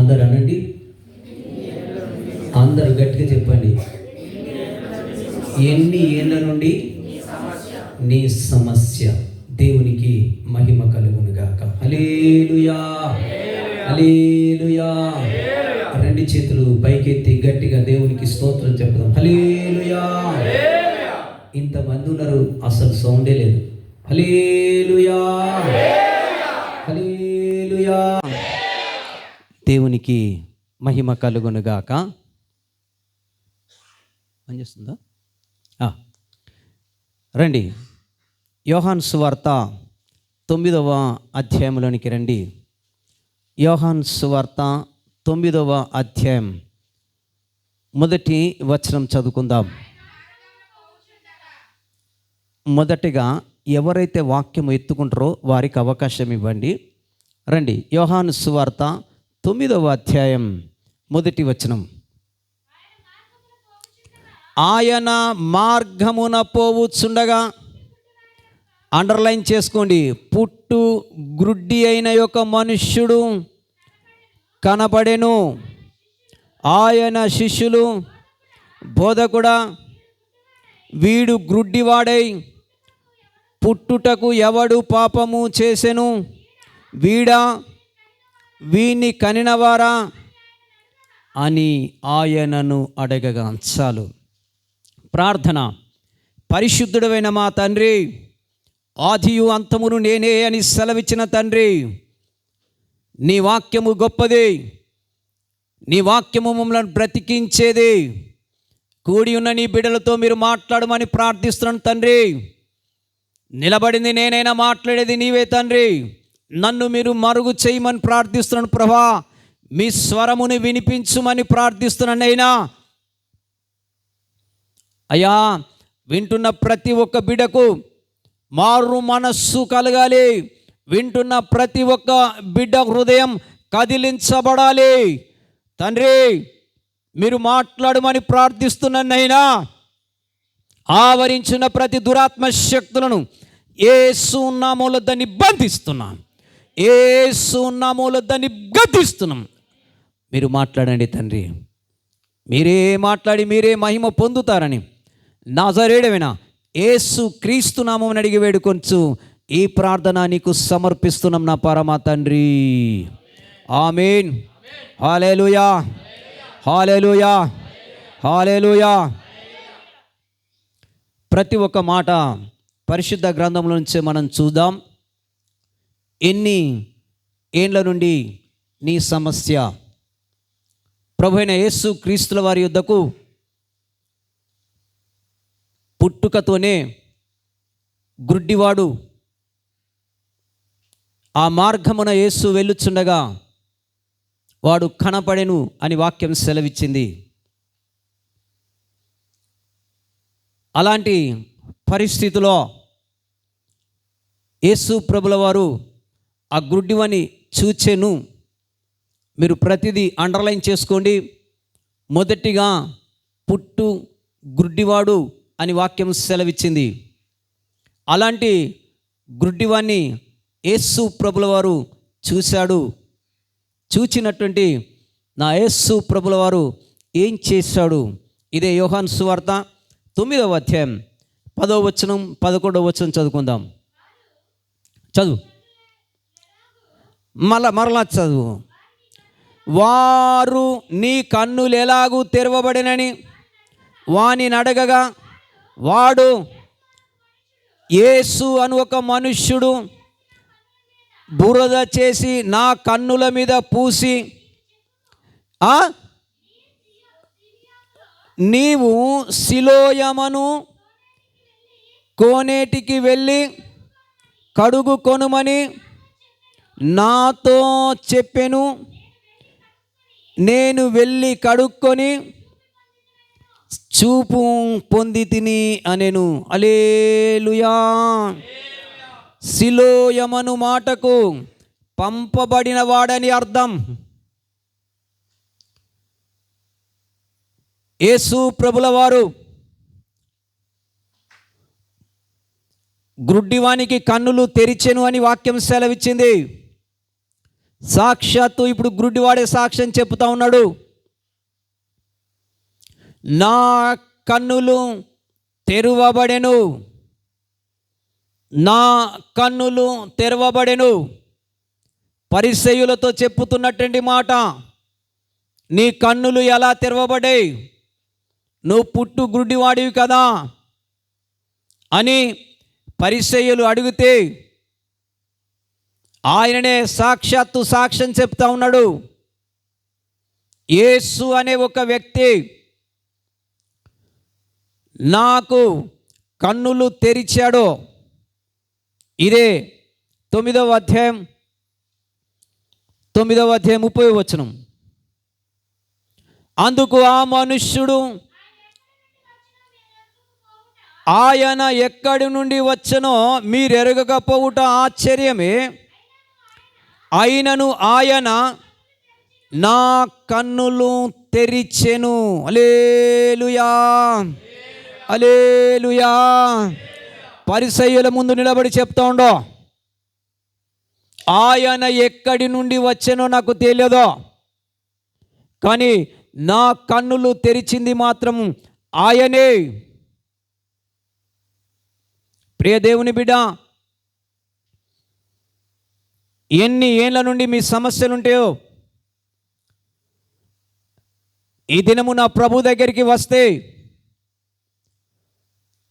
అందరు అనండి, అందరు గట్టిగా చెప్పండి. ఎన్ని ఏళ్ళ నుండి నీ సమస్య? దేవునికి మహిమ కలుగును గాక. హల్లెలూయా, హల్లెలూయా. రెండు చేతులు పైకెత్తి గట్టిగా దేవునికి స్తోత్రం చెప్దాం. హల్లెలూయా. ఇంతమంది ఉన్నారు, అసలు సౌండే లేదు. హల్లెలూయా, హల్లెలూయా. దేవునికి మహిమ కలుగును గాక. పనిచేస్తుందా? రండి, యోహాను సువార్త 9వ అధ్యాయంలోనికి రండి. యోహాను సువార్త 9వ అధ్యాయం మొదటి వచనం చదువుకుందాం. మొదటిగా ఎవరైతే వాక్యం ఎత్తుకుంటారో వారికి అవకాశం ఇవ్వండి. రండి, యోహాను సువార్త 9వ అధ్యాయం మొదటి వచనం. ఆయన మార్గమున పోవుచుండగా, అండర్లైన్ చేసుకోండి, పుట్టు గ్రుడ్డి అయిన యొక్క మనుష్యుడు కనబడెను. ఆయన శిష్యులు, బోధకుడా, వీడు గ్రుడ్డివాడై పుట్టుటకు ఎవడు పాపము చేసెను? వీడా, వీణ్ణి కనినవారా అని ఆయనను అడగగా. చాలు. ప్రార్థన. పరిశుద్ధుడైన మా తండ్రి, ఆదియు అంతమును నేనే అని సెలవిచ్చిన తండ్రి, నీ వాక్యము గొప్పది, నీ వాక్యము మమ్మల్ని బ్రతికించేది. కూడి ఉన్న నీ బిడ్డలతో మీరు మాట్లాడమని ప్రార్థిస్తున్నాను తండ్రి. నిలబడింది నేనైనా, మాట్లాడేది నీవే తండ్రి. నన్ను మీరు మరుగు చేయమని ప్రార్థిస్తున్నాను ప్రభా. మీ స్వరముని వినిపించుమని ప్రార్థిస్తున్నానైనా. అయ్యా, వింటున్న ప్రతి ఒక్క బిడ్డకు మారు మనస్సు కలగాలి. వింటున్న ప్రతి ఒక్క బిడ్డ హృదయం కదిలించబడాలి. తండ్రి, మీరు మాట్లాడమని ప్రార్థిస్తున్నానైనా. ఆవరించిన ప్రతి దురాత్మ శక్తులను యేసు నామములో దాన్ని బంధిస్తున్నాను. యేసు నామములో దాన్ని గద్దిస్తున్నాం. మీరు మాట్లాడండి తండ్రి. మీరే మాట్లాడి మీరే మహిమ పొందుతారని నజరేయుడైన యేసు క్రీస్తు నామమున అడిగి వేడుకొంచు ఈ ప్రార్థన నీకు సమర్పిస్తున్నాం నా పరమ తండ్రి. ఆమేన్. హల్లెలూయా, హల్లెలూయా, హల్లెలూయా. ప్రతి ఒక్క మాట పరిశుద్ధ గ్రంథంలో నుంచే మనం చూద్దాం. ఎన్ని ఏండ్ల నుండి నీ సమస్య? ప్రభు అయిన యేసు క్రీస్తుల వారి యొద్దకు పుట్టుకతోనే గ్రుడ్డివాడు ఆ మార్గమున యేసు వెళ్ళుచుండగా వాడు కనపడెను అని వాక్యం సెలవిచ్చింది. అలాంటి పరిస్థితిలో యేసు ప్రభుల వారు ఆ గ్రుడ్డివాని చూచెను. మీరు ప్రతిదీ అండర్లైన్ చేసుకోండి. మొదటిగా పుట్టు గ్రుడ్డివాడు అని వాక్యం సెలవిచ్చింది. అలాంటి గ్రుడ్డివాన్ని యేసు ప్రభుల వారు చూశాడు. చూచినటువంటి నా యేసు ప్రభుల వారు ఏం చేశాడు? ఇదే యోహాను సువార్త 9వ అధ్యాయం 10వ వచనం 11వ వచనం చదువుకుందాం. చదువు, మరలా చదువు. వారు నీ కన్నులు ఎలాగూ తెరవబడినని వాని అడగగా, వాడు యేసు అను ఒక మనుష్యుడు బురద చేసి నా కన్నుల మీద పూసి, నీవు సిలోయమను కోనేటికి వెళ్ళి కడుగు కొనుమని నాతో చెప్పెను. నేను వెళ్ళి కడుక్కొని చూపు పొంది తిని అనెను. హల్లెలూయా. సిలోయమను మాటకు పంపబడిన వాడని అర్థం. యేసు ప్రభుల వారు గ్రుడ్డివానికి కన్నులు తెరిచెను అని వాక్యం సెలవిచ్చింది. సాక్షాత్తు ఇప్పుడు గుడ్డివాడే సాక్ష్యం చెప్తా ఉన్నాడు. నా కన్నులు తెరవబడెను, నా కన్నులు తెరవబడెను. పరిసయ్యులతో చెప్పుతున్నటువంటి మాట, నీ కన్నులు ఎలా తెరవబడాయి, నువ్వు పుట్టు గుడ్డివాడివి కదా అని పరిసయ్యులు అడిగితే ఆయననే సాక్షాత్తు సాక్ష్యం చెప్తా ఉన్నాడు. యేసు అనే ఒక వ్యక్తి నాకు కన్నులు తెరిచాడు. ఇదే 9వ అధ్యాయం 30వ వచనం. అందుకు ఆ మనుష్యుడు, ఆయన ఎక్కడి నుండి వచ్చనో మీరెరగకపోవుట ఆశ్చర్యమే, అయినను ఆయన నా కన్నులు తెరిచెను. హల్లెలూయా, హల్లెలూయా. పరిసయ్యుల ముందు నిలబడి చెప్తా ఉండో, ఆయన ఎక్కడి నుండి వచ్చానో నాకు తెలియదు, కానీ నా కన్నులు తెరిచింది మాత్రం ఆయనే. ప్రియ దేవుని బిడ్డ, ఎన్ని ఏళ్ళ నుండి మీ సమస్యలు ఉంటాయో ఈ దినము నా ప్రభు దగ్గరికి వస్తే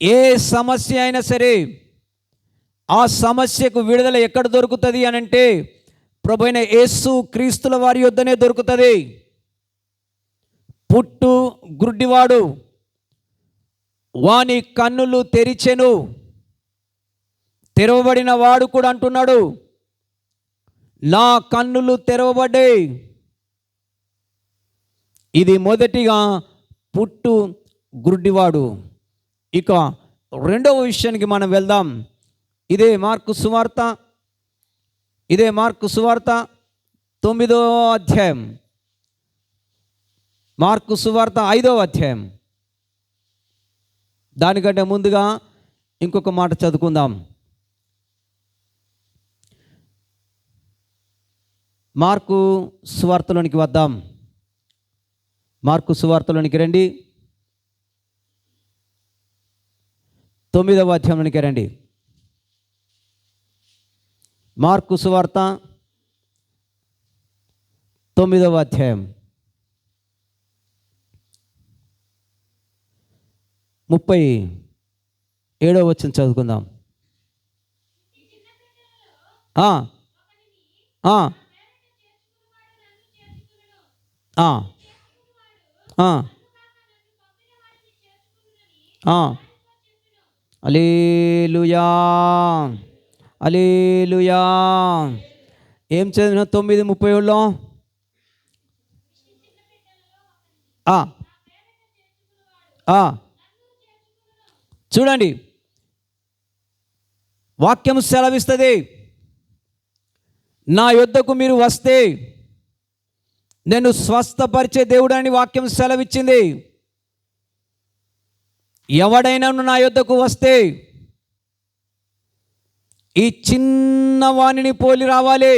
ఏ సమస్య అయినా సరే ఆ సమస్యకు విడుదల ఎక్కడ దొరుకుతుంది అని అంటే ప్రభు అయిన యేసు క్రీస్తుల వారి యొద్దనే దొరుకుతుంది. పుట్టు గుడ్డివాడు, వాని కన్నులు తెరిచెను. తెరవబడిన వాడు కూడా అంటున్నాడు, నా కన్నులు తెరవబడ్డాయి. ఇది మొదటిగా పుట్టు గుడ్డివాడు. ఇక రెండవ విషయానికి మనం వెళ్దాం. ఇదే మార్కు సువార్త 9వ అధ్యాయం, మార్కు సువార్త 5వ అధ్యాయం. దానికంటే ముందుగా ఇంకొక మాట చదువుకుందాం. మార్కు సువార్తలోనికి వద్దాం. మార్కు సువార్తలోనికి రండి, 9వ అధ్యాయంలోనికి రండి. మార్కు సువార్త 9వ అధ్యాయం 37వ వచనం చదువుకుందాం. హల్లెలూయా, హల్లెలూయా. ఏం చదివిన 9:37లో? చూడండి, వాక్యం సెలవిస్తుంది, నా యొద్దకు మీరు వస్తే నేను స్వస్థపరిచే దేవుడని వాక్యం సెలవిచ్చింది. ఎవడైనా నా యొద్దకు వస్తే ఈ చిన్న వాణిని పోలి రావాలి.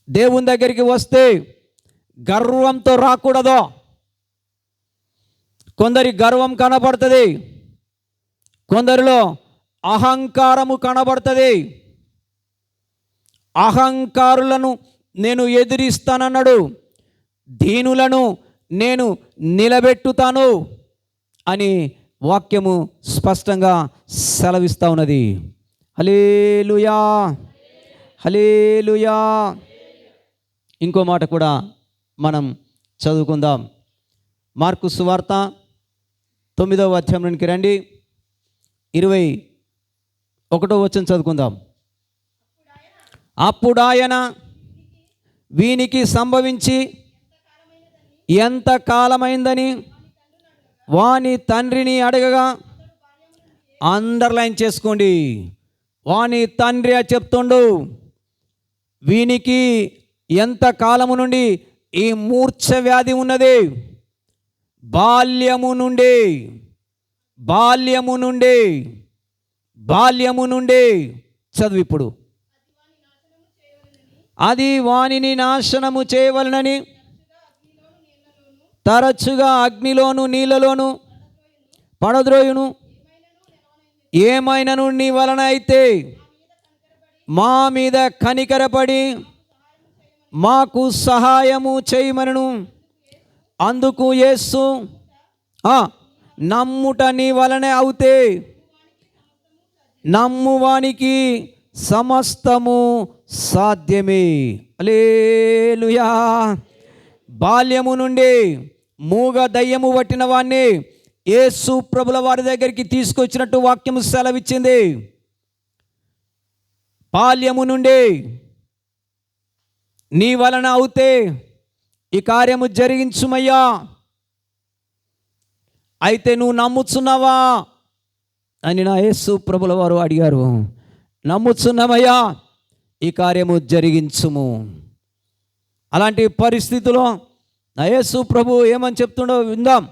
దేవుని దగ్గరికి వస్తే గర్వంతో రాకూడదు. కొందరి గర్వం కనబడుతుంది, కొందరిలో అహంకారము కనబడుతుంది. అహంకారులను నేను ఎదిరిస్తానన్నాడు, దీనులను నేను నిలబెట్టుతాను అని వాక్యము స్పష్టంగా సెలవిస్తూ ఉన్నది. హల్లెలూయా, హల్లెలూయా. ఇంకో మాట కూడా మనం చదువుకుందాం. మార్కు సువార్త 9వ అధ్యాయంలోనికి రండి, 21వ వచనం చదువుకుందాం. అప్పుడు ఆయన వీనికి సంభవించి ఎంత కాలమైందని వాని తండ్రిని అడగగా, అండర్లైన్ చేసుకోండి, వాని తండ్రి చెప్తుండు, వీనికి ఎంత కాలము నుండి ఈ మూర్ఛ వ్యాధి ఉన్నది, బాల్యము నుండి చదువు ఇప్పుడు. అది వానిని నాశనము చేయవలనని తరచుగా అగ్నిలోను నీళ్ళలోను పడద్రోయును. ఏమైనను నీ వలన అయితే మా మీద కనికరపడి మాకు సహాయము చేయమనను. అందుకు యేసు, నమ్ముట నీ వలనే అవుతే నమ్మువానికి సమస్తము సాధ్యమే. హల్లెలూయా. బాల్యము నుండి మూగ దయ్యము పట్టిన వాణ్ణి యేసు ప్రభుల వారి దగ్గరికి తీసుకొచ్చినట్టు వాక్యము సెలవిచ్చింది. బాల్యము నుండి నీ వలన అవుతే ఈ కార్యము జరిగించుమయ్యా. అయితే నువ్వు నమ్ముచున్నావా అని నా యేసు ప్రభుల వారు అడిగారు. నమ్ముచున్నామయ్యా, ఈ కార్యము జరిగించుము. అలాంటి పరిస్థితిలో నా యేసు ప్రభు ఏమని చెప్తుండో విందాం.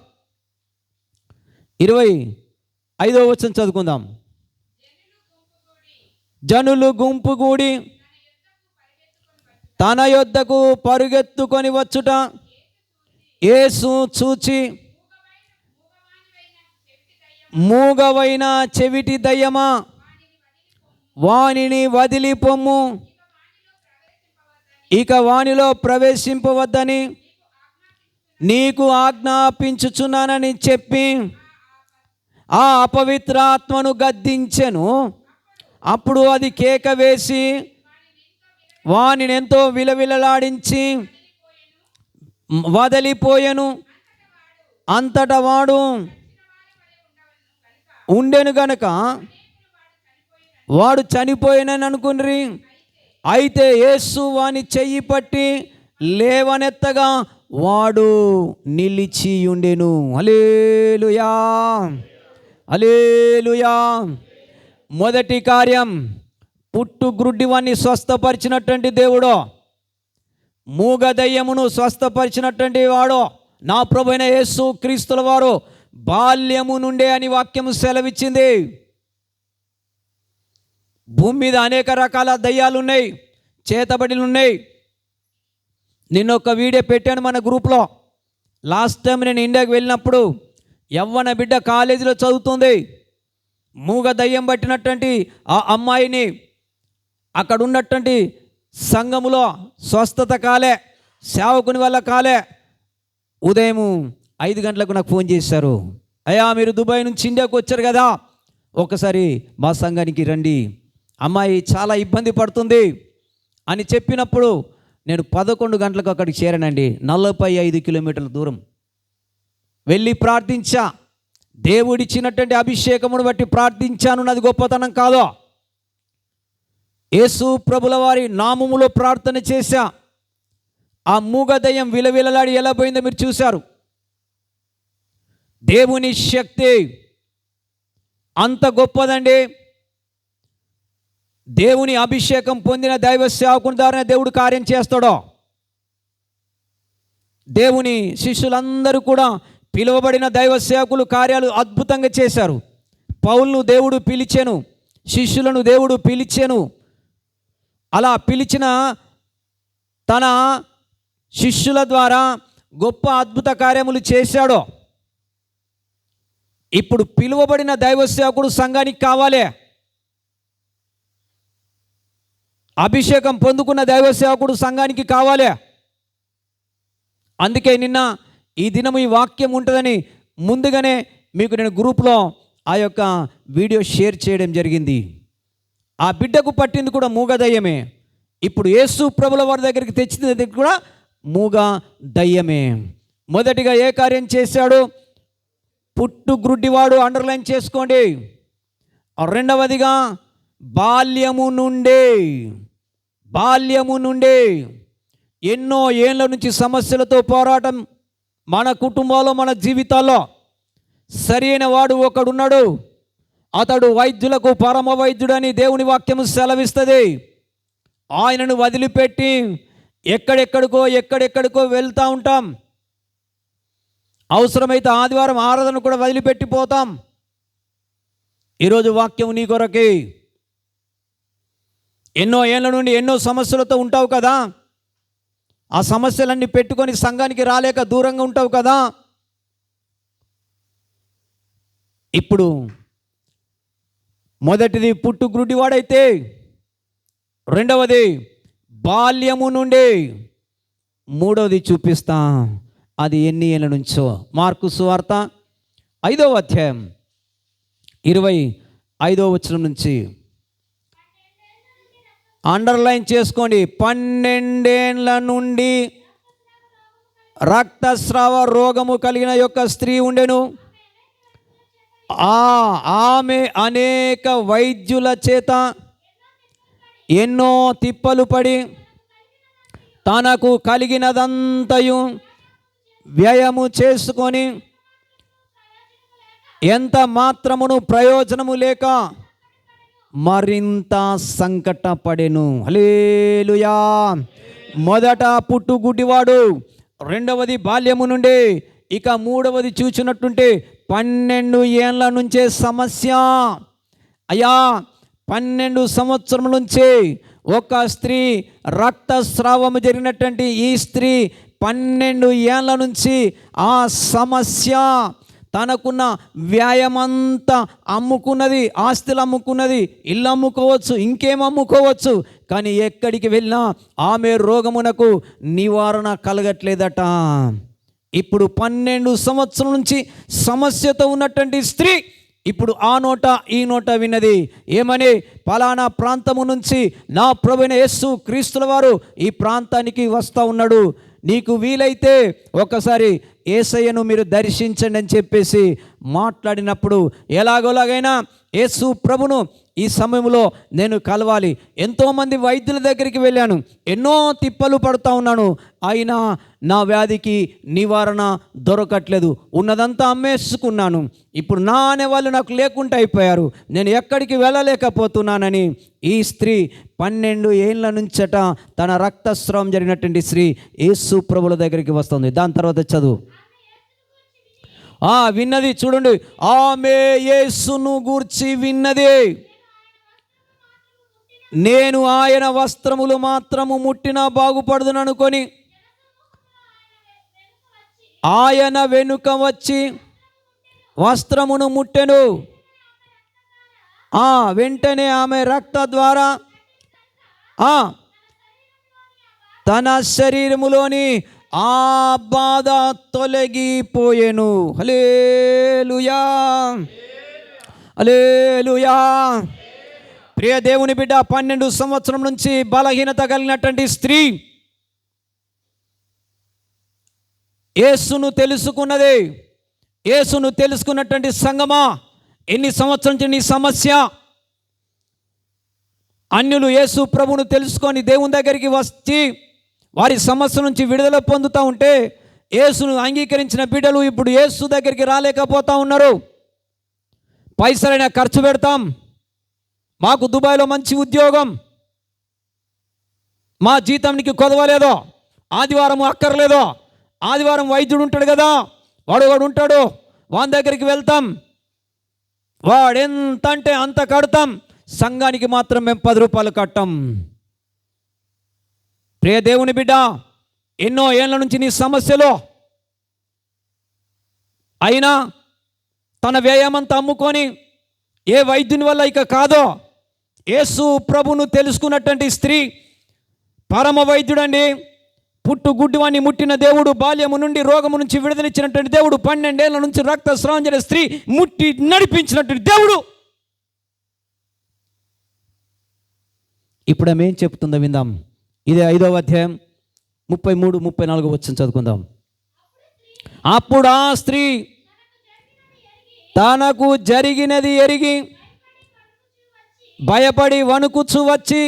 25వ వచనం చదువుకుందాం. జనులు గుంపుగూడి తన యొద్దకు పరుగెత్తుకొని వచ్చుట యేసు చూచి, మూగవైన చెవిటి దయ్యమా, వానిని వదిలిపొమ్ము, ఇక వానిలో ప్రవేశింపవద్దని నీకు ఆజ్ఞాపించుచున్నానని చెప్పి ఆ అపవిత్రాత్మను గద్దించెను. అప్పుడు అది కేక వేసి వానిని ఎంతో విలవిలలాడించి వదిలిపోయెను. అంతటా వాడు ఉండెను గనుక వాడు చనిపోయినని అనుకుని, అయితే యేసు వాని చెయ్యి పట్టి లేవనెత్తగా వాడు నిలిచి ఉండెను. హల్లెలూయా, హల్లెలూయా. మొదటి కార్యం, పుట్టు గ్రుడ్డివాన్ని స్వస్థపరిచినటువంటి దేవుడు, మూగ దయ్యమును స్వస్థపరిచినటువంటి వాడు నా ప్రభువైన యేసు క్రీస్తుల వారు బాల్యము నుండే అని వాక్యము సెలవిచ్చింది. భూమి మీద అనేక రకాల దయ్యాలు ఉన్నాయి, చేతబడులు ఉన్నాయి. నిన్న ఒక వీడియో పెట్టాను మన గ్రూప్లో. లాస్ట్ టైం నేను ఇండియాకి వెళ్ళినప్పుడు యవ్వన బిడ్డ కాలేజీలో చదువుతుంది. మూగ దయ్యం పట్టినటువంటి ఆ అమ్మాయిని అక్కడ ఉన్నటువంటి సంఘములో స్వస్థత కాలే, సేవకుని వల్ల కాలే. ఉదయం 5 గంటలకు నాకు ఫోన్ చేశారు. అయ్యా, మీరు దుబాయ్ నుంచి ఇండియాకు వచ్చారు కదా, ఒకసారి మా సంఘానికి రండి, అమ్మాయి చాలా ఇబ్బంది పడుతుంది అని చెప్పినప్పుడు నేను 11 గంటలకు అక్కడికి చేరానండి. 45 కిలోమీటర్ల దూరం వెళ్ళి ప్రార్థించా. దేవుడిచ్చినటువంటి అభిషేకమును బట్టి ప్రార్థించాను. నాది గొప్పతనం కాదు. యేసు ప్రభుల వారి నామములో ప్రార్థన చేశా. ఆ మూగ దయ్యం విలవిలలాడి ఎలా పోయిందో మీరు చూశారు. దేవుని శక్తి అంత గొప్పదండి. దేవుని అభిషేకం పొందిన దైవ సేవకుని ద్వారా దేవుడు కార్యం చేస్తాడో. దేవుని శిష్యులందరూ కూడా పిలువబడిన దైవ సేవకులు కార్యాలు అద్భుతంగా చేశారు. పౌలును దేవుడు పిలిచెను, శిష్యులను దేవుడు పిలిచెను. అలా పిలిచిన తన శిష్యుల ద్వారా గొప్ప అద్భుత కార్యములు చేశాడు. ఇప్పుడు పిలువబడిన దైవ సేవకుడు సంఘానికి కావాలి. అభిషేకం పొందుకున్న దైవ సేవకుడు సంఘానికి కావాలి. అందుకే నిన్న ఈ దినం ఈ వాక్యం ఉంటుందని ముందుగానే మీకు నేను గ్రూప్లో ఆ యొక్క వీడియో షేర్ చేయడం జరిగింది. ఆ బిడ్డకు పట్టింది కూడా మూగ దయ్యమే. ఇప్పుడు యేసు ప్రభుల వారి దగ్గరికి తెచ్చింది కూడా మూగ దయ్యమే. మొదటిగా ఏ కార్యం చేశాడు? పుట్టు గ్రుడ్డివాడు, అండర్లైన్ చేసుకోండి. రెండవదిగా బాల్యము నుండే ఎన్నో ఏళ్ళ నుంచి సమస్యలతో పోరాటం మన కుటుంబాల్లో, మన జీవితాల్లో. సరైన వాడు ఒకడున్నాడు, అతడు వైద్యులకు పరమ వైద్యుడని దేవుని వాక్యము సెలవిస్తుంది. ఆయనను వదిలిపెట్టి ఎక్కడెక్కడికో వెళ్తూ ఉంటాం. అవసరమైతే ఆదివారం ఆరాధన కూడా వదిలిపెట్టిపోతాం. ఈరోజు వాక్యం నీ కొరకే. ఎన్నో ఏళ్ళ నుండి ఎన్నో సమస్యలతో ఉంటావు కదా, ఆ సమస్యలన్నీ పెట్టుకొని సంఘానికి రాలేక దూరంగా ఉంటావు కదా. ఇప్పుడు మొదటిది పుట్టు గుడ్డివాడైతే, రెండవది బాల్యము నుండి, మూడవది చూపిస్తా అది ఎన్ని ఏళ్ళ నుంచో. మార్కు సువార్త 5వ అధ్యాయం 25వ వచనం నుంచి అండర్లైన్ చేసుకోండి. 12 ఏళ్ళ నుండి రక్తస్రావ రోగము కలిగిన యొక్క స్త్రీ ఉండెను. ఆమె అనేక వైద్యుల చేత ఎన్నో తిప్పలు పడి తనకు కలిగినదంతయు వ్యయము చేసుకొని ఎంత మాత్రమును ప్రయోజనము లేక మరింత సంకటపడెను. హల్లెలూయా. మొదట పుట్టుగుడ్డివాడు, రెండవది బాల్యము నుండి, ఇక మూడవది చూచినట్టుంటే 12 ఏళ్ళ నుంచే సమస్య. అయ్యా 12 సంవత్సరముల నుంచి ఒక స్త్రీ, రక్తస్రావము జరిగినటువంటి ఈ స్త్రీ 12 ఏళ్ళ నుంచి ఆ సమస్య, తనకున్న వ్యాయమంతా అమ్ముకున్నది, ఆస్తులు అమ్ముకున్నది, ఇల్లు అమ్ముకోవచ్చు, ఇంకేం అమ్ముకోవచ్చు, కానీ ఎక్కడికి వెళ్ళినా ఆమె రోగమునకు నివారణ కలగట్లేదట. ఇప్పుడు 12 సంవత్సరం నుంచి సమస్యతో ఉన్నటువంటి స్త్రీ ఇప్పుడు ఆ నోట ఈ నోట విన్నది. ఏమని? పలానా ప్రాంతము నుంచి నా ప్రభువైన యేసు క్రీస్తుల వారు ఈ ప్రాంతానికి వస్తూ ఉన్నాడు, నీకు వీలైతే ఒకసారి యేసయ్యను మీరు దర్శించండి అని చెప్పేసి మాట్లాడినప్పుడు, ఎలాగోలాగైనా యేసు ప్రభును ఈ సమయంలో నేను కలవాలి. ఎంతోమంది వైద్యుల దగ్గరికి వెళ్ళాను, ఎన్నో తిప్పలు పడుతూ ఉన్నాను, అయినా నా వ్యాధికి నివారణ దొరకట్లేదు, ఉన్నదంతా అమ్మేసుకున్నాను, ఇప్పుడు నా అనేవాళ్ళు నాకు లేకుండా అయిపోయారు, నేను ఎక్కడికి వెళ్ళలేకపోతున్నానని ఈ స్త్రీ 12 ఏళ్ళ నుంచట తన రక్తస్రావం జరిగినటువంటి స్త్రీ యేసు ప్రభుల దగ్గరికి వస్తుంది. దాని తర్వాత చదువు. విన్నది చూడండి, ఆమె యేసును గూర్చి విన్నది. నేను ఆయన వస్త్రములు మాత్రము ముట్టినా బాగుపడుదుననుకొని ఆయన వెనుక వచ్చి వస్త్రమును ముట్టెను. వెంటనే ఆమె రక్త ద్వారా తన శరీరములోని ఆ బాధ తొలగిపోయెను. హల్లెలూయా, హల్లెలూయా. ప్రియ దేవుని బిడ్డ, 12 సంవత్సరం నుంచి బలహీనత కలిగినటువంటి స్త్రీ యేసును తెలుసుకున్నది. యేసును తెలుసుకున్నటువంటి సంగమా, ఎన్ని సంవత్సరం నుంచి నీ సమస్య? అన్యులు యేసు ప్రభువును తెలుసుకొని దేవుని దగ్గరికి వచ్చి వారి సమస్య నుంచి విడుదల పొందుతూ ఉంటే, యేసును అంగీకరించిన బిడ్డలు ఇప్పుడు యేసు దగ్గరికి రాలేకపోతూ ఉన్నారు. పైసలైనా ఖర్చు పెడతాం, మాకు దుబాయ్లో మంచి ఉద్యోగం, మా జీతానికి కొదవలేదో, ఆదివారం అక్కర్లేదో, ఆదివారం వైద్యుడు ఉంటాడు కదా, వాడు ఉంటాడు, వాని దగ్గరికి వెళ్తాం, వాడెంత అంటే అంత కడతాం, సంఘానికి మాత్రం మేము 10 రూపాయలు కట్టాం. ప్రియ దేవుని బిడ్డ, ఎన్నో ఏళ్ళ నుంచి నీ సమస్యలో అయినా తన వ్యయమంతా అమ్ముకొని ఏ వైద్యుని వల్ల ఇక కాదో యేసు ప్రభును తెలుసుకున్నటువంటి స్త్రీ పరమ వైద్యుడండి. పుట్టుగుడ్డివాణ్ణి ముట్టిన దేవుడు, బాల్యము నుండి రోగము నుంచి విడుదలిచ్చినటువంటి దేవుడు, 12 ఏళ్ళ నుంచి రక్తస్రావం జరిగిన స్త్రీ ముట్టి నడిపించినటువంటి దేవుడు. ఇప్పుడు ఆమె ఏం చెప్తుందో విందాం. ఇదే 5వ అధ్యాయం 33, 34 వచనం చదువుకుందాం. అప్పుడు ఆ స్త్రీ తనకు జరిగినది ఎరిగి భయపడి వణుకుచు వచ్చి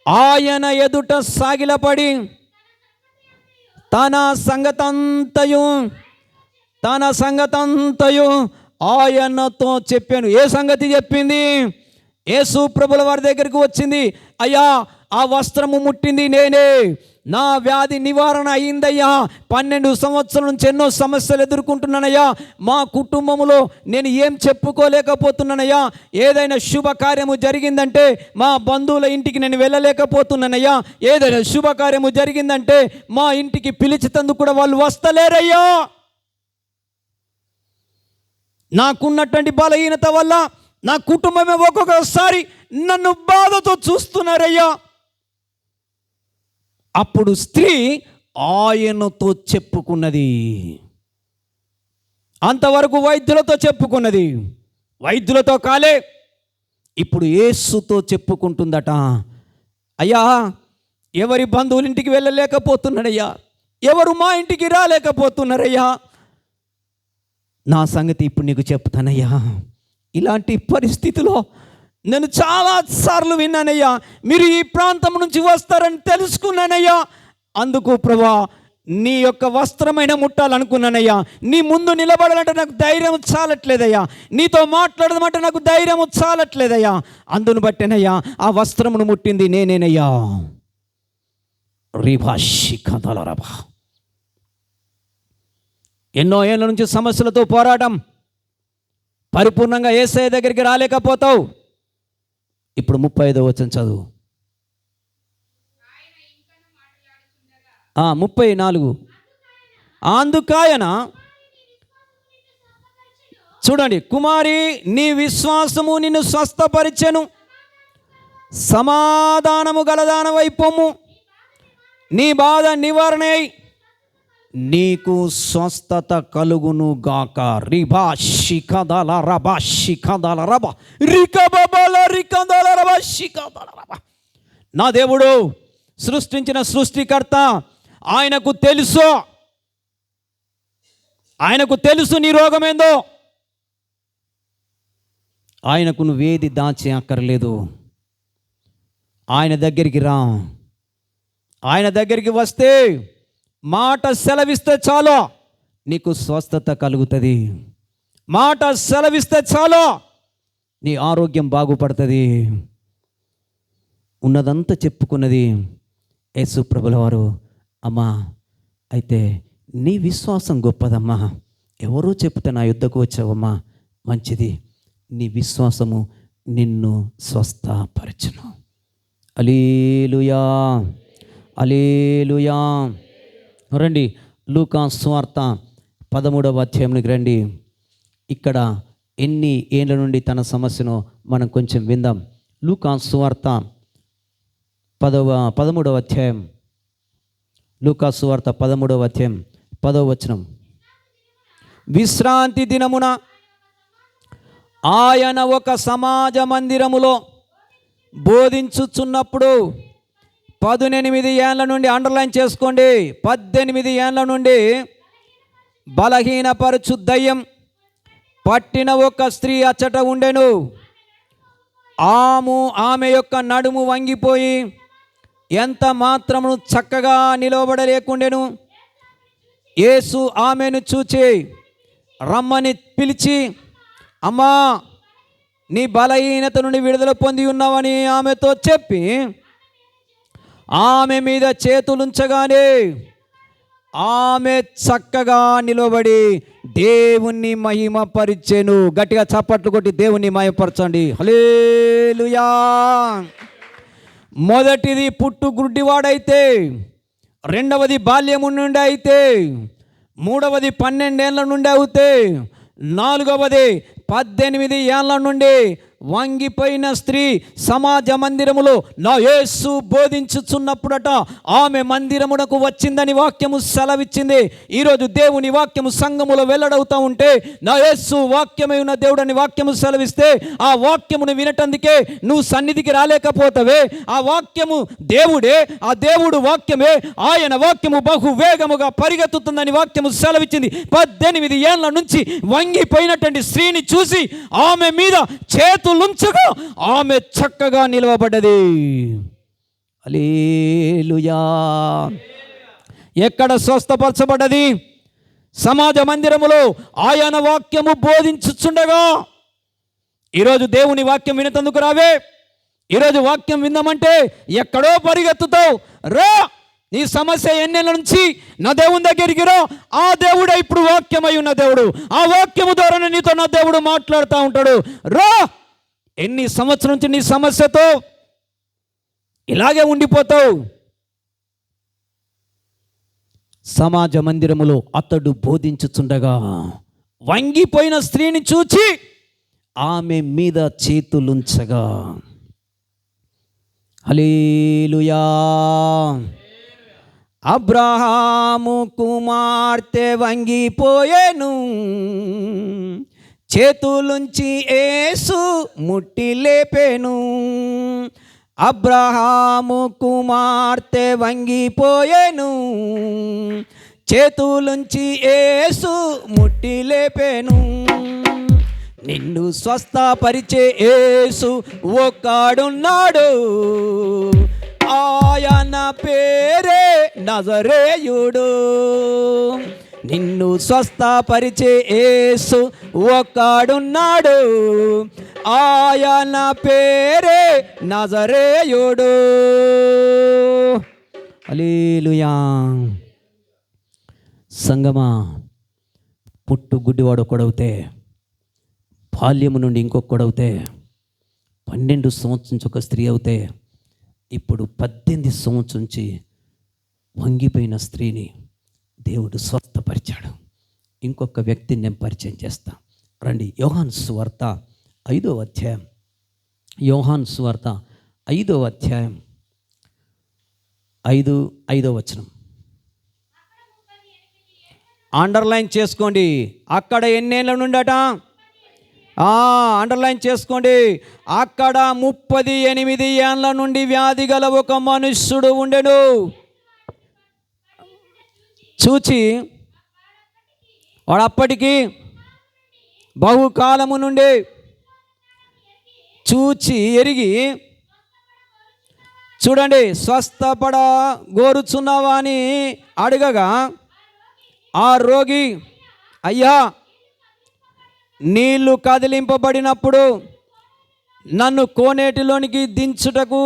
ఆయన ఎదుట సాగిలపడి తన సంగతంతయు ఆయనతో చెప్పాను. ఏ సంగతి చెప్పింది? యేసు ప్రభుల వారి దగ్గరికి వచ్చింది. అయ్యా, ఆ వస్త్రము ముట్టింది నేనే, నా వ్యాధి నివారణ అయిందయ్యా, 12 సంవత్సరాల నుంచి ఎన్నో సమస్యలు ఎదుర్కొంటున్నానయ్యా, మా కుటుంబంలో నేను ఏం చెప్పుకోలేకపోతున్నానయ్యా, ఏదైనా శుభకార్యము జరిగిందంటే మా బంధువుల ఇంటికి నేను వెళ్ళలేకపోతున్నానయ్యా, ఏదైనా శుభకార్యము జరిగిందంటే మా ఇంటికి పిలిచేందుకు కూడా వాళ్ళు వస్తలేరయ్యా, నాకున్నటువంటి బలహీనత వల్ల నా కుటుంబమే ఒక్కొక్కసారి నన్ను బాధతో చూస్తున్నారయ్యా. అప్పుడు స్త్రీ ఆయనతో చెప్పుకున్నది. అంతవరకు వైద్యులతో చెప్పుకున్నది, వైద్యులతో కాలే, ఇప్పుడు యేసుతో చెప్పుకుంటుందట. అయ్యా, ఎవరి బంధువుల ఇంటికి వెళ్ళలేకపోతున్నాడయ్యా, ఎవరు మా ఇంటికి రాలేకపోతున్నారయ్యా, నా సంగతి ఇప్పుడు నీకు చెప్తానయ్యా. ఇలాంటి పరిస్థితిలో నేను చాలాసార్లు విన్నానయ్యా, మీరు ఈ ప్రాంతం నుంచి వస్తారని తెలుసుకున్నానయ్యా, అందుకు ప్రభా నీ యొక్క వస్త్రమైన ముట్టాలనుకున్నానయ్యా, నీ ముందు నిలబడాలంటే నాకు ధైర్యం చాలట్లేదయ్యా, నీతో మాట్లాడదామంటే నాకు ధైర్యం చాలట్లేదయ్యా, అందును బట్టేనయ్యా ఆ వస్త్రమును ముట్టింది నేనేనయ్యా. రిభాషికదలరభా. ఎన్నో ఏళ్ళ నుంచి సమస్యలతో పోరాటం, పరిపూర్ణంగా యేసయ్య దగ్గరికి రాలేకపోతావు. ఇప్పుడు 35వ వచనం చదువు. 34. అందుకాయన, చూడండి, కుమారి నీ విశ్వాసము నిన్ను స్వస్థపరిచెను, సమాధానము గలదానవై పొమ్ము, నీ బాధ నివారణ అయి నీకు స్వస్థత కలుగును గాక. రిభా శిఖదల రబా శిఖదల రబ రికబల రికదల రబ శిఖదల రబ. నా దేవుడు సృష్టించిన సృష్టికర్త, ఆయనకు తెలుసు, ఆయనకు తెలుసు నీ రోగమేందో. ఆయనకు నువ్వేది దాచి అక్కర్లేదు. ఆయన దగ్గరికి రా, ఆయన దగ్గరికి వస్తే మాట సెలవిస్తే చాలు నీకు స్వస్థత కలుగుతుంది. మాట సెలవిస్తే చాలు నీ ఆరోగ్యం బాగుపడుతుంది. ఉన్నదంతా చెప్పుకున్నది యేసు ప్రభుల వారు. అమ్మా, అయితే నీ విశ్వాసం గొప్పదమ్మా, ఎవరో చెప్తే నా యుద్ధకు వచ్చావమ్మా, మంచిది, నీ విశ్వాసము నిన్ను స్వస్థపరచును. హల్లెలూయా, హల్లెలూయా. రండి, లూకా సువార్త 13వ అధ్యాయానికి రండి. ఇక్కడ ఎన్ని ఏళ్ళ నుండి తన సమస్యను మనం కొంచెం విందాం. లూకా సువార్త 13వ అధ్యాయం, లూకా సువార్త 13వ అధ్యాయం 10వ వచనం. విశ్రాంతి దినమున ఆయన ఒక సమాజ మందిరములో బోధించుచున్నప్పుడు 18 ఏళ్ళ నుండి, అండర్లైన్ చేసుకోండి, 18 ఏళ్ళ నుండి బలహీనపరచు దయ్యం పట్టిన ఒక స్త్రీ అచ్చట ఉండెను. ఆమె యొక్క నడుము వంగిపోయి ఎంత మాత్రము చక్కగా నిలవబడలేకుండెను. యేసు ఆమెను చూచి రమ్మని పిలిచి, అమ్మా, నీ బలహీనత నుండి విడుదల పొంది ఉన్నావని ఆమెతో చెప్పి ఆమె మీద చేతులుంచగానే ఆమె చక్కగా నిలబడి దేవుణ్ణి మహిమపరిచెను. గట్టిగా చప్పట్లు కొట్టి దేవుణ్ణి మహిమపరచండి. హల్లెలూయా. మొదటిది పుట్టు గుడ్డివాడైతే, రెండవది బాల్యము నుండి అయితే, మూడవది 12 ఏళ్ళ నుండి అవుతే, నాలుగవది 18 ఏళ్ళ నుండి వంగిపోయిన స్త్రీ సమాజ మందిరములో నా యేసు బోధించుచున్నప్పుడట ఆమె మందిరమునకు వచ్చిందని వాక్యము సెలవిచ్చింది. ఈరోజు దేవుని వాక్యము సంఘములో వెల్లడవుతూ ఉంటే, నా యేసు వాక్యమై ఉన్న దేవుడని వాక్యము సెలవిస్తే ఆ వాక్యమును వినటందుకే నువ్వు సన్నిధికి రాలేకపోతావే. ఆ వాక్యము దేవుడే, ఆ దేవుడు వాక్యమే, ఆయన వాక్యము బహు వేగముగా పరిగెత్తుతుందని వాక్యము సెలవిచ్చింది. 18 ఏళ్ళ నుంచి వంగిపోయినటువంటి స్త్రీని చూసి ఆమె మీద చేతులుంచగా ఆమె చక్కగా నిలవబడ్డది. హల్లెలూయా. ఎక్కడ స్వస్థపరచబడ్డది? సమాజ మందిరములో ఆయన వాక్యము బోధించుచుండగా. ఈరోజు దేవుని వాక్యం వినేందుకు రావే. ఈరోజు వాక్యం విందామంటే ఎక్కడో పరిగెత్తుతావు. రా, నీ సమస్య ఎన్నేళ్ళ నుంచి నా దేవుని దగ్గరికి రా. ఆ దేవుడే ఇప్పుడు వాక్యమై ఉన్న దేవుడు. ఆ వాక్యము ద్వారా నీతో నా దేవుడు మాట్లాడుతూ ఉంటాడు. రా. ఎన్ని సంవత్సరం నుంచి నీ సమస్యతో ఇలాగే ఉండిపోతావు? సమాజ మందిరములో అతడు బోధించుచుండగా వంగిపోయిన స్త్రీని చూచి ఆమె మీద చేతులుంచగా, హల్లెలూయా, అబ్రహాము కుమార్తె వంగిపోయెను, చేతులుంచి యేసు ముట్టి లేపెను. అబ్రహాము కుమార్తె వంగిపోయెను, చేతులుంచి యేసు ముట్టి లేపెను. నిన్ను స్వస్థపరిచే యేసు ఒక్కడున్నాడు, ఆయన పేరే నజరేయుడు. నిన్ను స్వస్థపరిచే యేసు ఒక్కడున్నాడు, ఆయన పేరే నజరేయుడు. హల్లెలూయా. సంగమా, పుట్టు గుడ్డివాడు ఒక్కడవుతే, బాల్యము నుండి ఇంకొకడవుతే, 12 సంవత్సరం నుంచి ఒక స్త్రీ అవుతే, ఇప్పుడు 18 సంవత్సరం నుంచి వంగిపోయిన స్త్రీని దేవుడు స్వస్థపరిచాడు. ఇంకొక వ్యక్తిని నేను పరిచయం చేస్తా. రండి, యోహాను సువార్త 5వ అధ్యాయం. యోహాను సువార్త 5వ అధ్యాయం 5వ వచనం అండర్లైన్ చేసుకోండి. అక్కడ ఎన్నేళ్ళ నుండట? అండర్లైన్ చేసుకోండి. అక్కడ 38 ఏళ్ళ నుండి వ్యాధి గల ఒక మనుష్యుడు ఉండెను. చూచి వాడు అప్పటికి బహుకాలము నుండి చూచి ఎరిగి, చూడండి, స్వస్థపడ గోరుచున్నావా అని అడగగా, ఆ రోగి, అయ్యా, నీళ్లు కదిలింపబడినప్పుడు నన్ను కోనేటిలోనికి దించుటకు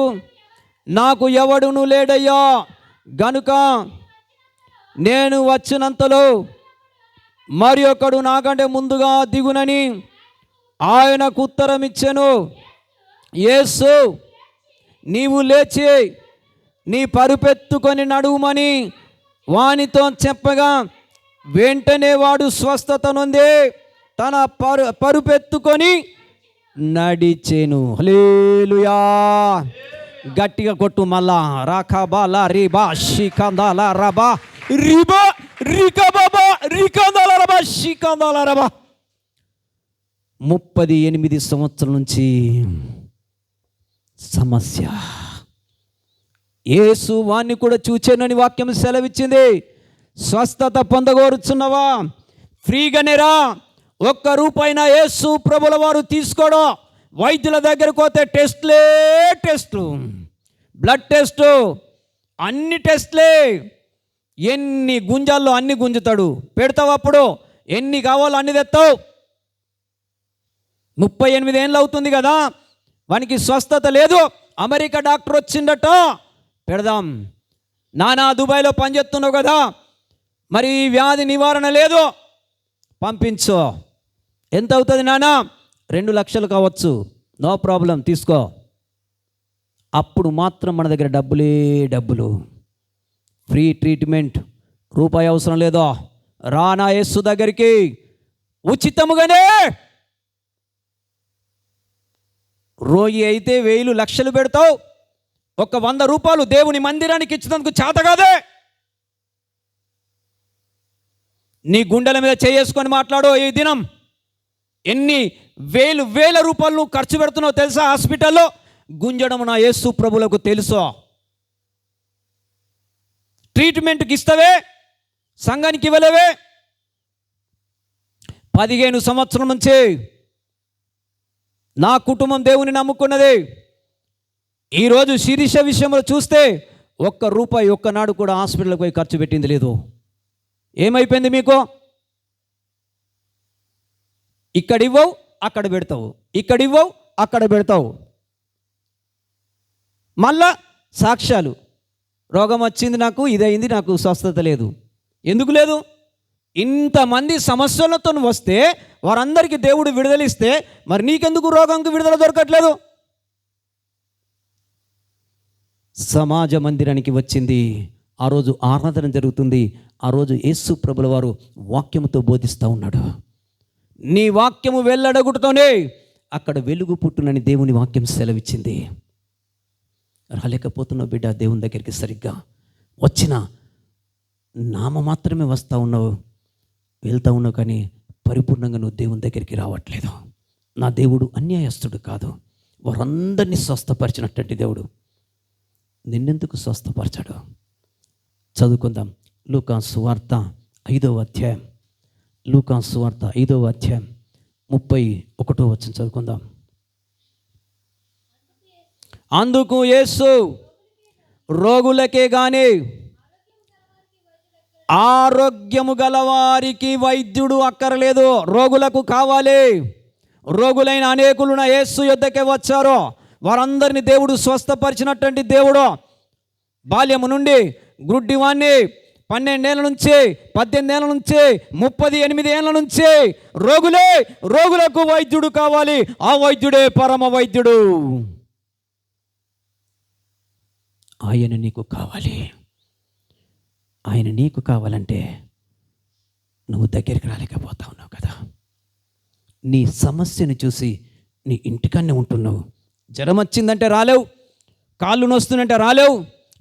నాకు ఎవడును లేడయ్యా, గనుక నేను వచ్చినంతలో మరి ఒకడు నాకంటే ముందుగా దిగునని ఆయనకు ఉత్తరం ఇచ్చెను. యేసు, నీవు లేచి నీ పరుపెత్తుకొని నడుమని వానితో చెప్పగా, వెంటనే వాడు స్వస్థత నొంది తన పరుపెత్తుకొని నడిచెను. హల్లెలూయా. గట్టిగా కొట్టు మళ్ళా. రాఖబాల రిబా షికందాల రబా రిబా రికబాబా రికందాల రబా షికందాల రబా. 38 సంవత్సరం నుంచి సమస్య. యేసు వాణ్ణి కూడా చూచానని వాక్యం సెలవిచ్చింది. స్వస్థత పొందగోరుచున్నవా? ఫ్రీగానే రా. ₹1 యేసు ప్రభుల వారు తీసుకోవడం. వైద్యుల దగ్గరకు పోతే టెస్టులు, బ్లడ్ టెస్టు, అన్ని టెస్టులే. ఎన్ని గుంజాల్లో అన్ని గుంజుతాడు. పెడతావు, అప్పుడు ఎన్ని కావాలో అన్ని తెస్తావు. 38 ఏళ్ళు అవుతుంది కదా, వానికి స్వస్థత లేదు. అమెరికా డాక్టర్ వచ్చిందట, పెడదాం. నానా దుబాయ్లో పనిచేస్తున్నావు కదా, మరి వ్యాధి నివారణ లేదు, పంపించు. ఎంత అవుతుంది నానా? 2 లక్షలు కావచ్చు, నో ప్రాబ్లం, తీసుకో. అప్పుడు మాత్రం మన దగ్గర డబ్బులు. ఫ్రీ ట్రీట్మెంట్, రూపాయి అవసరం లేదో. రానా యేసు దగ్గరికి ఉచితముగానే. రోగి అయితే 1000 లక్షలు పెడతావు, ఒక ₹100 దేవుని మందిరానికి ఇచ్చినందుకు చేత కాదే. నీ గుండెల మీద చేసుకొని మాట్లాడు. ఈ దినం ఎన్ని వేల రూపాయలు ఖర్చు పెడుతున్నావు తెలుసా? హాస్పిటల్లో గుంజడం నా యేసు ప్రభులకు తెలుసో. ట్రీట్మెంట్కి ఇస్తావే, సంఘానికి ఇవ్వలేవే. 15 సంవత్సరం నుంచి నా కుటుంబం దేవుని నమ్ముకున్నది. ఈరోజు శిరీష విషయంలో చూస్తే ₹1 ఒక్కనాడు కూడా హాస్పిటల్కి పోయి ఖర్చు పెట్టింది లేదు. ఏమైపోయింది మీకు? ఇక్కడ ఇవ్వవు, అక్కడ పెడతావు, ఇక్కడ ఇవ్వవు, అక్కడ పెడతావు. మళ్ళా సాక్ష్యాలు, రోగం వచ్చింది, నాకు ఇదైంది, నాకు స్వస్థత లేదు. ఎందుకు లేదు? ఇంతమంది సమస్యలతో వస్తే వారందరికీ దేవుడు విడుదలిస్తే మరి నీకెందుకు రోగంకి విడుదల దొరకట్లేదు? సమాజ మందిరానికి వచ్చింది, ఆ రోజు ఆరాధన జరుగుతుంది, ఆ రోజు యేసు ప్రభుల వారు వాక్యముతో బోధిస్తూ ఉన్నాడు. నీ వాక్యము వెల్లడగుటతోనే అక్కడ వెలుగు పుట్టునని దేవుని వాక్యం సెలవిచ్చింది. రాలేకపోతున్నావు బిడ్డ దేవుని దగ్గరికి. సరిగ్గా వచ్చిన నామ మాత్రమే వస్తూ ఉన్నావు, వెళ్తూ ఉన్నావు, కానీ పరిపూర్ణంగా నువ్వు దేవుని దగ్గరికి రావట్లేదు. నా దేవుడు అన్యాయస్తుడు కాదు, వారందరినీ స్వస్థపరిచినటువంటి దేవుడు. నిన్నెందుకు స్వస్థపరచాడు? చదువుకుందాం. లూకా సువార్త 5వ అధ్యాయం, లూకా సువార్త 5వ అధ్యాయం 31వ వచనం చదువుకుందాం. అందుకు యేసు, రోగులకే గాని ఆరోగ్యము గలవారికి వైద్యుడు అక్కర్లేదు. రోగులకు కావాలి. రోగులైన అనేకులు నా యేసు యొద్దకే వచ్చారు. వారందరినీ దేవుడు స్వస్థపరిచినటువంటి దేవుడు. బాల్యము నుండి గుడ్డివాణ్ణి 12 ఏళ్ళ నుంచి, 18 ఏళ్ళ నుంచి, 38 ఏళ్ళ నుంచి రోగులకు వైద్యుడు కావాలి. ఆ వైద్యుడే పరమ వైద్యుడు. ఆయన నీకు కావాలి. ఆయన నీకు కావాలంటే నువ్వు దగ్గరికి రాలేకపోతా ఉన్నావు కదా. నీ సమస్యను చూసి నీ ఇంటికన్నే ఉంటున్నావు. జ్వరం వచ్చిందంటే రాలేవు, కాళ్ళు నొస్తుందంటే రాలేవు,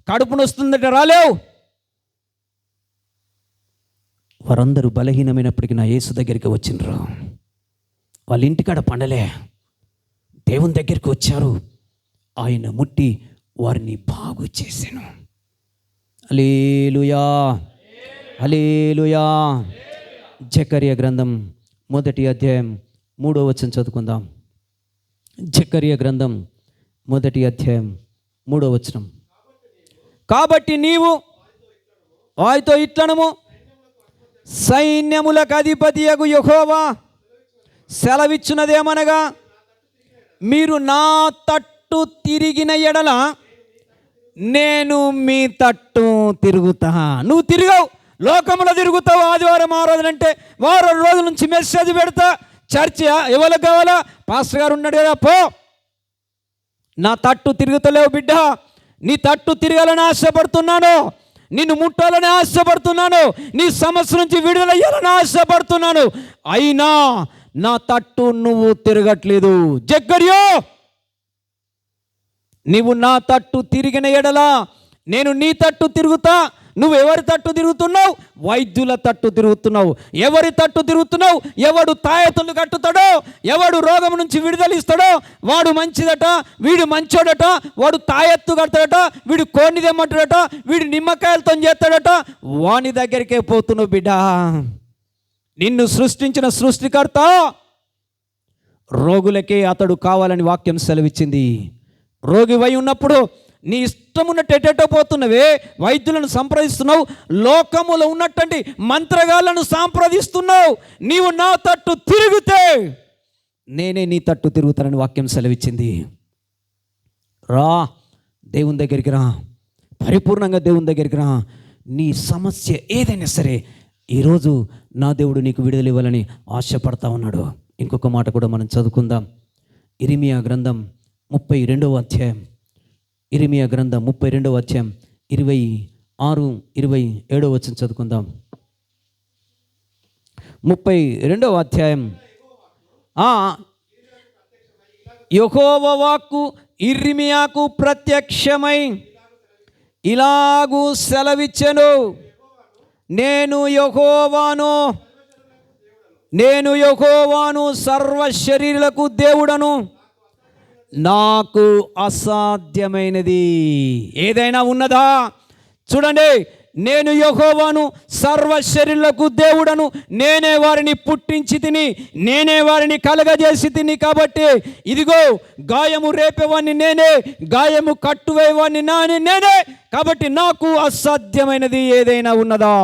కడుపు నొస్తుందంటే రాలేవు. వారందరూ బలహీనమైనప్పటికీ నా యేసు దగ్గరికి వచ్చిండ్రు. వాళ్ళ ఇంటికాడ పండలే, దేవుని దగ్గరికి వచ్చారు. ఆయన ముట్టి వారిని బాగు చేశాను. హల్లెలూయా, హల్లెలూయా. జకరియా గ్రంథం 1వ అధ్యాయం 3వ వచనం చదువుకుందాం. జకరియా గ్రంథం 1వ అధ్యాయం 3వ వచనం. కాబట్టి నీవు వారితో ఇట్లనము, సైన్యములకు అధిపతియగు యెహోవా సెలవిచ్చున్నదేమనగా, మీరు నా తట్టు తిరిగిన ఎడల నేను మీ తట్టు తిరుగుతా. నువ్వు తిరిగావు, లోకంలో తిరుగుతావు. ఆదివారం ఆరాధన అంటే వారం రోజుల నుంచి మెసేజ్ పెడతా, చర్చ ఎవరికి కావాలా? పాస్టర్ గారు ఉన్నాడు కదా, పో. నా తట్టు తిరుగుతలేవు బిడ్డ. నీ తట్టు తిరగాలని ఆశపడుతున్నాను, నిన్ను ముట్టాలని ఆశపడుతున్నాను, నీ సమస్య నుంచి విడుదలయ్యాలని ఆశపడుతున్నాను. అయినా నా తట్టు నువ్వు తిరగట్లేదు. జక్కర్యో, నీవు నా తట్టు తిరిగిన ఎడలా నేను నీ తట్టు తిరుగుతా. నువ్వు ఎవరి తట్టు తిరుగుతున్నావు? వైద్యుల తట్టు తిరుగుతున్నావు. ఎవరి తట్టు తిరుగుతున్నావు? ఎవడు తాయెత్తులు కట్టుతాడో, ఎవడు రోగం నుంచి విడుదలిస్తాడో వాడు మంచిదట, వీడు మంచోడట. వాడు తాయెత్తు కడతాడట, వీడు కోడిని తెమ్మంటాడట, వీడు నిమ్మకాయలతో చేస్తాడట. వాని దగ్గరికే పోతున్నావు బిడ్డ. నిన్ను సృష్టించిన సృష్టికర్త రోగులకే అతడు కావాలని వాక్యం సెలవిచ్చింది. రోగివై ఉన్నప్పుడు నీ ఇష్టమున్నట్టు ఎటెటో పోతున్నవే, వైద్యులను సంప్రదిస్తున్నావు, లోకములో ఉన్నటువంటి మంత్రగాళ్ళను సంప్రదిస్తున్నావు. నీవు నా తట్టు తిరిగితే నేనే నీ తట్టు తిరుగుతానని వాక్యం సెలవిచ్చింది. రా, దేవుని దగ్గరికి రా, పరిపూర్ణంగా దేవుని దగ్గరికి రా. నీ సమస్య ఏదైనా సరే ఈరోజు నా దేవుడు నీకు విడుదల ఇవ్వాలని ఆశపడతా ఉన్నాడు. ఇంకొక మాట కూడా మనం చదువుకుందాం. ఇర్మియా గ్రంథం 32వ అధ్యాయం, ఇర్మియా గ్రంథం 32వ అధ్యాయం 26, 27 వచనం చదువుకుందాం. 32వ అధ్యాయం. యెహోవా వాక్కు ఇర్మియాకు ప్రత్యక్షమై ఇలాగూ సెలవిచ్చెను, నేను యెహోవాను సర్వ శరీరులకు దేవుడను, నాకు అసాధ్యమైనది ఏదైనా ఉన్నదా? చూడండి, నేను యెహోవాను సర్వ శరీరులకు దేవుడను, నేనే వారిని పుట్టించి తిని, నేనే వారిని కలగజేసి తిని. కాబట్టి ఇదిగో గాయము రేపేవాడిని నేనే, గాయము కట్టువేవాడిని నేనే. కాబట్టి నాకు అసాధ్యమైనది ఏదైనా ఉన్నదా?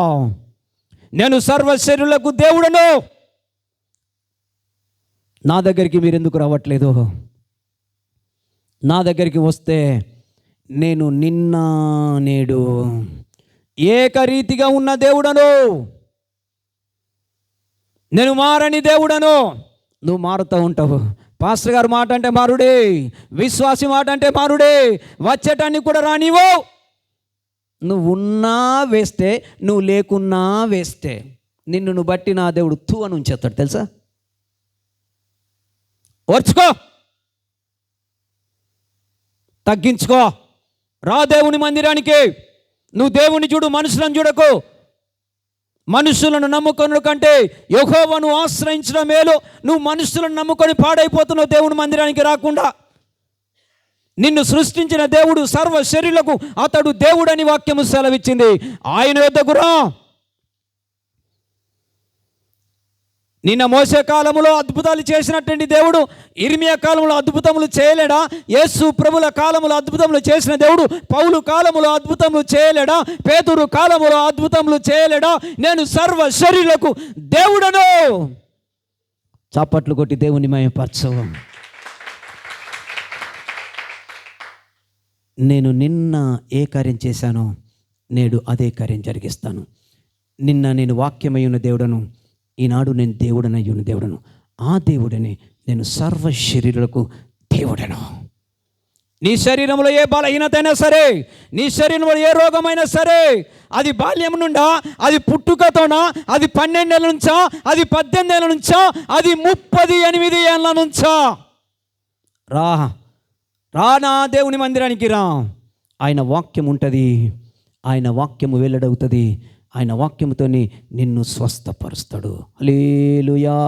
నేను సర్వ శరీరులకు దేవుడను. నా దగ్గరికి మీరు ఎందుకు రావట్లేదు? నా దగ్గరికి వస్తే నేను నిన్న నేడు ఏకరీతిగా ఉన్న దేవుడను, నేను మారని దేవుడను. నువ్వు మారుతూ ఉంటావు. పాస్టర్ గారు మాట అంటే మారుడే, విశ్వాసి మాట అంటే మారుడే, వచ్చేటాన్ని కూడా రానివో. నువ్వు ఉన్నా వేస్తే, నువ్వు లేకున్నా వేస్తే, నిన్ను బట్టి నా దేవుడు తూ అని ఉంచేస్తాడు తెలుసా. ఓర్చుకో, తగ్గించుకో, రా దేవుని మందిరానికి. నువ్వు దేవుని చూడు, మనుషులను చూడకు. మనుషులను నమ్ముకొనుట కంటే యెహోవాను ఆశ్రయించడం మేలు. నువ్వు మనుషులను నమ్ముకొని పాడైపోతున్నావు దేవుని మందిరానికి రాకుండా. నిన్ను సృష్టించిన దేవుడు సర్వ శరీరులకు అతడు దేవుడని వాక్యము సెలవిచ్చింది. ఆయన యొద్దకు రా. నిన్న మోసే కాలంలో అద్భుతాలు చేసినటువంటి దేవుడు ఇర్మియా కాలంలో అద్భుతములు చేయలేడా? యేసు ప్రభుల కాలంలో అద్భుతములు చేసిన దేవుడు పౌలు కాలంలో అద్భుతములు చేయలేడా? పేతురు కాలంలో అద్భుతములు చేయలేడా? నేను సర్వ శరీరులకు దేవుడను. చప్పట్లు కొట్టి దేవుని మహిమపరచు. నేను నిన్న ఏ కార్యం చేశానో నేడు అదే కార్యం జరిగిస్తాను. నిన్న నేను వాక్యమై ఉన్న దేవుడను, ఈనాడు నేను దేవుడనై ఉన్న దేవుడను. ఆ దేవుడని నేను సర్వ శరీరులకు దేవుడను. నీ శరీరంలో ఏ బలహీనత అయినా సరే, నీ శరీరంలో ఏ రోగమైనా సరే, అది బాల్యం నుండా, అది పుట్టుకతోనా, అది 12 ఏళ్ళ నుంచా, అది 18 ఏళ్ళ నుంచా, అది 38 ఏళ్ళ నుంచా, రా నా దేవుని మందిరానికి రా. ఆయన వాక్యం ఉంటుంది, ఆయన వాక్యము వెల్లడవుతుంది, ఆయన వాక్యముతోని నిన్ను స్వస్థపరుస్తాడు. హల్లెలూయా,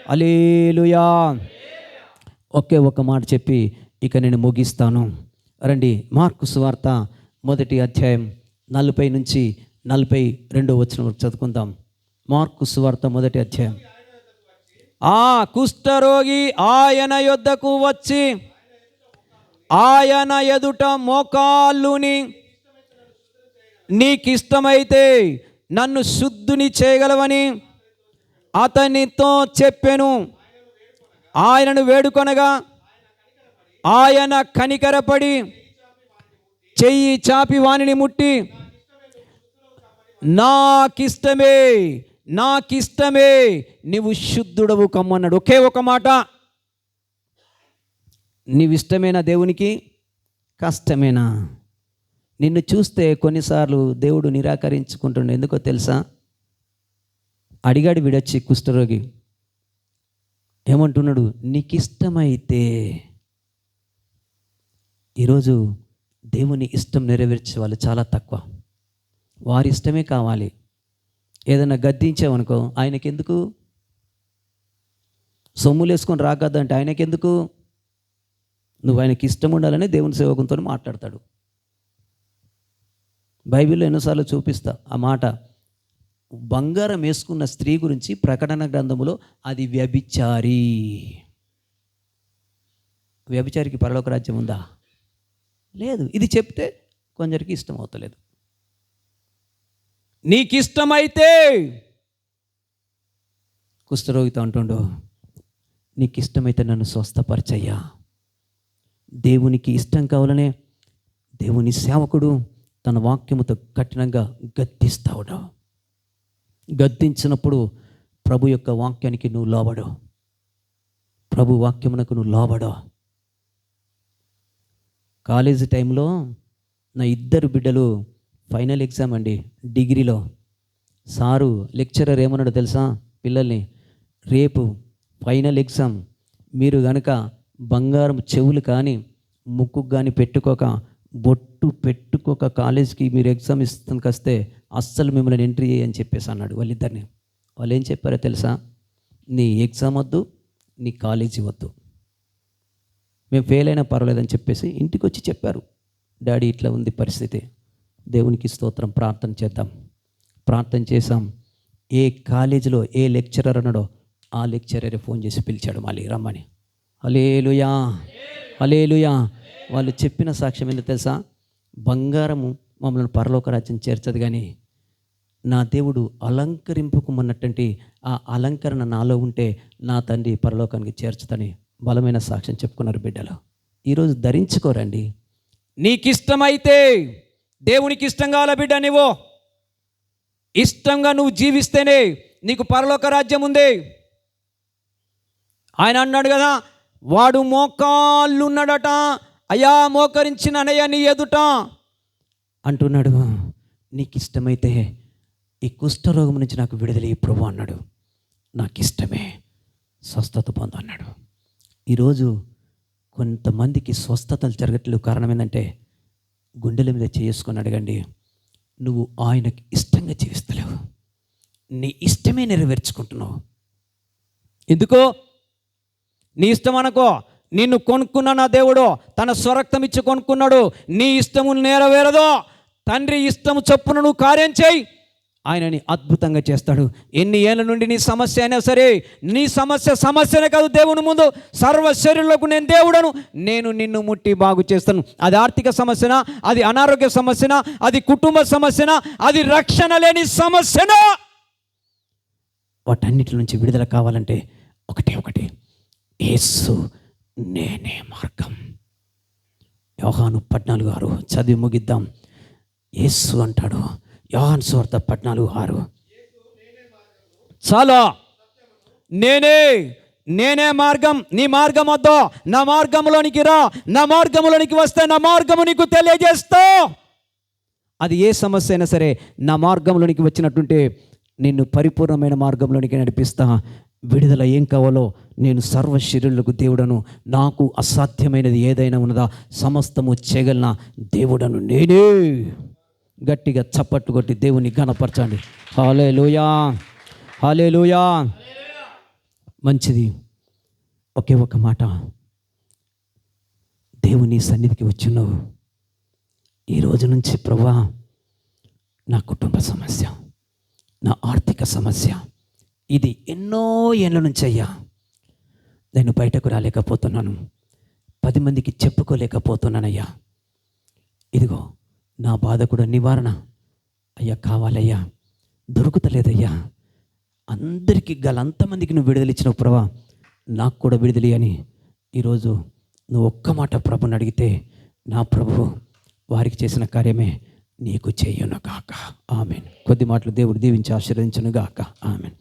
హల్లెలూయా. ఒకే ఒక మాట చెప్పి ఇక నేను ముగిస్తాను. రండి, మార్కు సువార్త 1వ అధ్యాయం 40 నుంచి 42వ వచనం వరకు చదువుకుందాం. మార్కు సువార్త 1వ అధ్యాయం. కుష్ఠరోగి ఆయన యొద్దకు వచ్చి ఆయన ఎదుట మోకాళ్ళుని, నీకిష్టమైతే నన్ను శుద్ధుని చేయగలవని అతనితో చెప్పెను. ఆయనను వేడుకొనగా ఆయన కనికరపడి చెయ్యి చాపి వానిని ముట్టి, నాకిష్టమే నీవు శుద్ధుడవు కమ్మన్నాడు. ఒకే ఒక మాట. నీవిష్టమేనా దేవునికి? కష్టమేనా? నిన్ను చూస్తే కొన్నిసార్లు దేవుడు నిరాకరించుకుంటుండే. ఎందుకో తెలుసా? అడిగాడు విడొచ్చి కుష్ఠరోగి, ఏమంటున్నాడు? నీకిష్టమైతే. ఈరోజు దేవుని ఇష్టం నెరవేర్చే వాళ్ళు చాలా తక్కువ. వారి ఇష్టమే కావాలి. ఏదైనా గద్దించావనుకో, ఆయనకెందుకు? సొమ్ములు వేసుకొని రాకద్దంటే ఆయనకెందుకు? నువ్వు ఆయనకి ఇష్టం ఉండాలని దేవుని సేవకునితో మాట్లాడతాడు. బైబిల్లో ఎన్నోసార్లు చూపిస్తా ఆ మాట. బంగారం వేసుకున్న స్త్రీ గురించి ప్రకటన గ్రంథములో అది వ్యభిచారి. వ్యభిచారికి పరలోక రాజ్యం ఉందా? లేదు. ఇది చెప్తే కొందరికి ఇష్టం అవుతలేదు. నీకిష్టమైతే, కుష్ఠరోగితో అంటుండు, నీకిష్టమైతే నన్ను స్వస్థపరచయ్యా. దేవునికి ఇష్టం కావాలనే దేవుని సేవకుడు తన వాక్యముతో కఠినంగా గద్దిస్తాడు. గద్దించినప్పుడు ప్రభు యొక్క వాక్యానికి నువ్వు లోబడు, ప్రభు వాక్యమునకు నువ్వు లోబడు. కాలేజీ టైంలో నా 2 బిడ్డలు ఫైనల్ ఎగ్జామ్ అండి, డిగ్రీలో. సారు లెక్చరర్ ఏమన్నాడు తెలుసా? పిల్లల్ని, రేపు ఫైనల్ ఎగ్జామ్, మీరు కనుక బంగారం చెవులు కానీ ముక్కు కానీ పెట్టుకోక, బొట్టు పెట్టుకోక కాలేజీకి మీరు ఎగ్జామ్ ఇస్తానికి వస్తే అస్సలు మిమ్మల్ని ఎంట్రీ చేయని చెప్పేసి అన్నాడు వాళ్ళిద్దరిని. వాళ్ళు ఏం చెప్పారో తెలుసా? నీ ఎగ్జామ్ వద్దు, నీ కాలేజీ వద్దు, మేము ఫెయిల్ అయినా పర్వాలేదని చెప్పేసి ఇంటికి వచ్చి చెప్పారు. డాడీ ఇట్లా ఉంది పరిస్థితి, దేవునికి స్తోత్రం, ప్రార్థన చేద్దాం. ప్రార్థన చేశాం. ఏ కాలేజీలో ఏ లెక్చరర్ అన్నాడో ఆ లెక్చరరే ఫోన్ చేసి పిలిచాడు మళ్ళీ రమ్మని. హల్లెలూయా, హల్లెలూయా. వాళ్ళు చెప్పిన సాక్ష్యం ఏంటో తెలుసా? బంగారము మమ్మల్ని పరలోక రాజ్యం చేర్చదు, కానీ నా దేవుడు అలంకరింపుకుమన్నటువంటి ఆ అలంకరణ నాలో ఉంటే నా తండ్రి పరలోకానికి చేర్చుతని బలమైన సాక్ష్యం చెప్పుకున్నారు బిడ్డలు. ఈరోజు ధరించుకోరండి. నీకిష్టమైతే, దేవునికి ఇష్టం కావాల బిడ్డ, నువ్వు ఇష్టంగా నువ్వు జీవిస్తేనే నీకు పరలోక రాజ్యం ఉంది. ఆయన అన్నాడు కదా, వాడు మోకాళ్ళు ఉన్నాడట, అయ్యా మోకరించిన అనయ్య నీ ఎదుట అంటున్నాడు. నీకు ఇష్టమైతే ఈ కుష్ఠరోగం నుంచి నాకు విడుదల ప్రభు అన్నాడు. నాకు ఇష్టమే, స్వస్థత పొందు అన్నాడు. ఈరోజు కొంతమందికి స్వస్థతలు జరగట్లేదు. కారణం ఏంటంటే, గుండెల మీద చేసుకొని అడగండి, నువ్వు ఆయనకి ఇష్టంగా జీవిస్తలేవు, నీ ఇష్టమే నెరవేర్చుకుంటున్నావు. ఎందుకో నీ ఇష్టం అనుకో, నిన్ను కొనుక్కున్న నా దేవుడు తన స్వరక్తం ఇచ్చి కొనుక్కున్నాడు. నీ ఇష్టము నెరవేరదో, తండ్రి ఇష్టము చొప్పున నువ్వు కార్యం చేయి, ఆయనని అద్భుతంగా చేస్తాడు. ఎన్ని ఏళ్ళ నుండి నీ సమస్య అయినా సరే, నీ సమస్యనే కాదు, దేవుని ముందు సర్వ శరీరులకు నేను దేవుడను, నేను నిన్ను ముట్టి బాగు చేస్తాను. అది ఆర్థిక సమస్యనా, అది అనారోగ్య సమస్యనా, అది కుటుంబ సమస్యనా, అది రక్షణ లేని సమస్యనా, వాటన్నిటి నుంచి విడుదల కావాలంటే ఒకటి, యేసు నేనే మార్గం. యోహాను 14:6 చదివి ముగిద్దాం. యేసు అంటాడు, యోహాను సువార్త 14:6, చాలా నేనే మార్గం, నీ మార్గం వద్దా, నా మార్గంలోనికి రా, నా మార్గంలోనికి వస్తే నా మార్గము నీకు తెలియజేస్తా. అది ఏ సమస్య అయినా సరే, నా మార్గంలోనికి వచ్చినట్టుంటే నిన్ను పరిపూర్ణమైన మార్గంలోనికి నడిపిస్తా. విడుదల ఏం కావాలో, నేను సర్వ శరీరులకు దేవుడను, నాకు అసాధ్యమైనది ఏదైనా ఉన్నదా, సమస్తము చేయగలన దేవుడను నేనే. గట్టిగా చప్పట్టు కొట్టి దేవుని ఘనపరచండి. హల్లెలూయా, హల్లెలూయా. మంచిది. ఒకే ఒక మాట, దేవుని సన్నిధికి వచ్చినావు, ఈ రోజు నుంచి ప్రభువా, నా కుటుంబ సమస్య, నా ఆర్థిక సమస్య, ఇది ఎన్నో ఏళ్ళ నుంచి అయ్యా, నేను బయటకు రాలేకపోతున్నాను, 10 మందికి చెప్పుకోలేకపోతున్నానయ్యా. ఇదిగో నా బాధ కూడా నివారణ అయ్యా కావాలయ్యా, దొరుకుతలేదయ్యా. అందరికీ అంతమందికి నువ్వు విడుదలిచ్చినావు ప్రభా, నాకు కూడా విడుదలి అని ఈరోజు నువ్వు ఒక్క మాట ప్రభుని అడిగితే, నా ప్రభు వారికి చేసిన కార్యమే నీకు చెయ్యును గాక. ఆమెన్. కొద్ది మాటలు దేవుడు దీవించి ఆశీర్వదించును గాక. ఆమెన్.